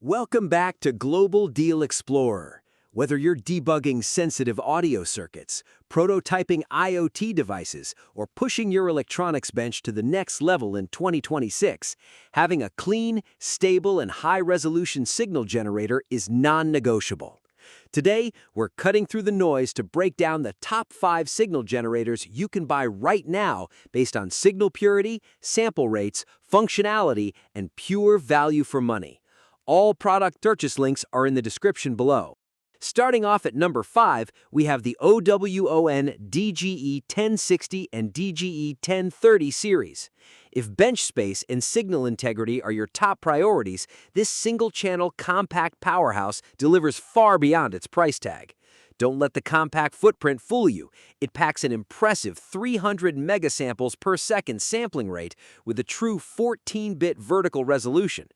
Welcome back to Global Deal Explorer. Whether you're debugging sensitive audio circuits, prototyping IoT devices, or pushing your electronics bench to the next level in 2026, having a clean, stable, and high-resolution signal generator is non-negotiable. Today, we're cutting through the noise to break down the top 5 signal generators you can buy right now based on signal purity, sample rates, functionality, and pure value for money. All product purchase links are in the description below. Starting off at number 5, we have the Owon DGE 1060 and DGE 1030 series. If bench space and signal integrity are your top priorities, this single-channel compact powerhouse delivers far beyond its price tag. Don't let the compact footprint fool you. It packs an impressive 300 megasamples per second sampling rate with a true 14-bit vertical resolution.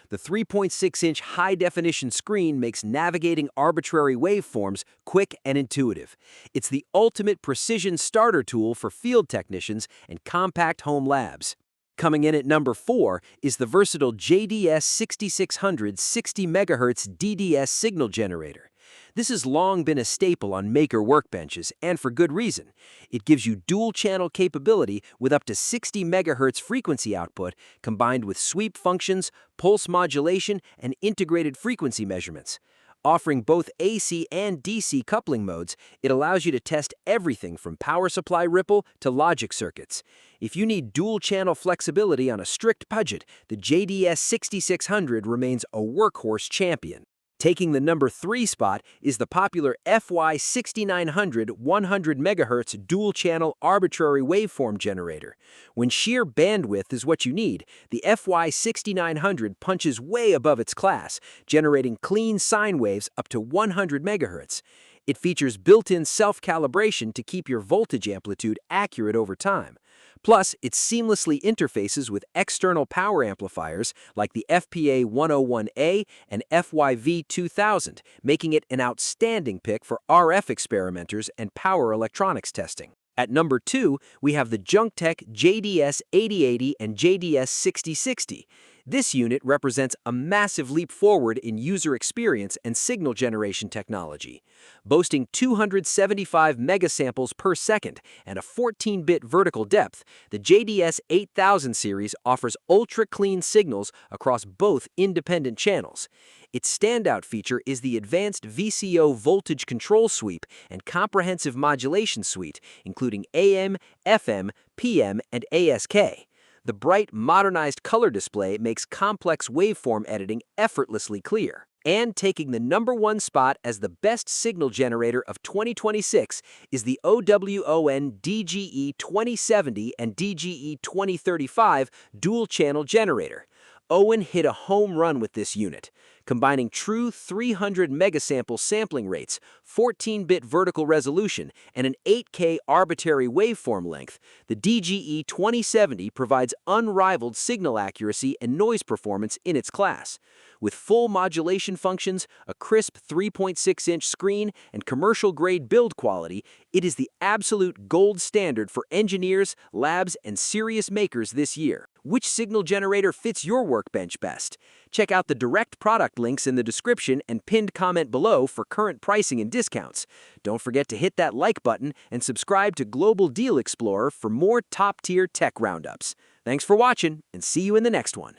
The 3.6-inch high-definition screen makes navigating arbitrary waveforms quick and intuitive. It's the ultimate precision starter tool for field technicians and compact home labs. Coming in at number 4 is the versatile JDS 6600 60 MHz DDS signal generator. This has long been a staple on maker workbenches, and for good reason. It gives you dual-channel capability with up to 60 MHz frequency output, combined with sweep functions, pulse modulation, and integrated frequency measurements. Offering both AC and DC coupling modes, it allows you to test everything from power supply ripple to logic circuits. If you need dual-channel flexibility on a strict budget, the JDS 6600 remains a workhorse champion. Taking the number 3 spot is the popular FY6900 100 MHz dual-channel arbitrary waveform generator. When sheer bandwidth is what you need, the FY6900 punches way above its class, generating clean sine waves up to 100 MHz. It features built-in self-calibration to keep your voltage amplitude accurate over time. Plus, it seamlessly interfaces with external power amplifiers like the FPA101A and FYV2000, making it an outstanding pick for RF experimenters and power electronics testing. At number 2, we have the Junctek JDS 8080 and JDS 6060. This unit represents a massive leap forward in user experience and signal generation technology. Boasting 275 megasamples per second and a 14-bit vertical depth, the JDS 8000 series offers ultra-clean signals across both independent channels. Its standout feature is the advanced VCO voltage control sweep and comprehensive modulation suite, including AM, FM, PM, and ASK. The bright, modernized color display makes complex waveform editing effortlessly clear. And taking the number 1 spot as the best signal generator of 2026 is the Owon DGE 2070 and DGE 2035 dual-channel generator. Owon hit a home run with this unit. Combining true 300 megasample sampling rates, 14-bit vertical resolution, and an 8K arbitrary waveform length, the DGE 2070 provides unrivaled signal accuracy and noise performance in its class. With full modulation functions, a crisp 3.6-inch screen, and commercial-grade build quality, it is the absolute gold standard for engineers, labs, and serious makers this year. Which signal generator fits your workbench best? Check out the direct product links in the description and pinned comment below for current pricing and discounts. Don't forget to hit that like button and subscribe to Global Deal Explorer for more top-tier tech roundups. Thanks for watching, and see you in the next one.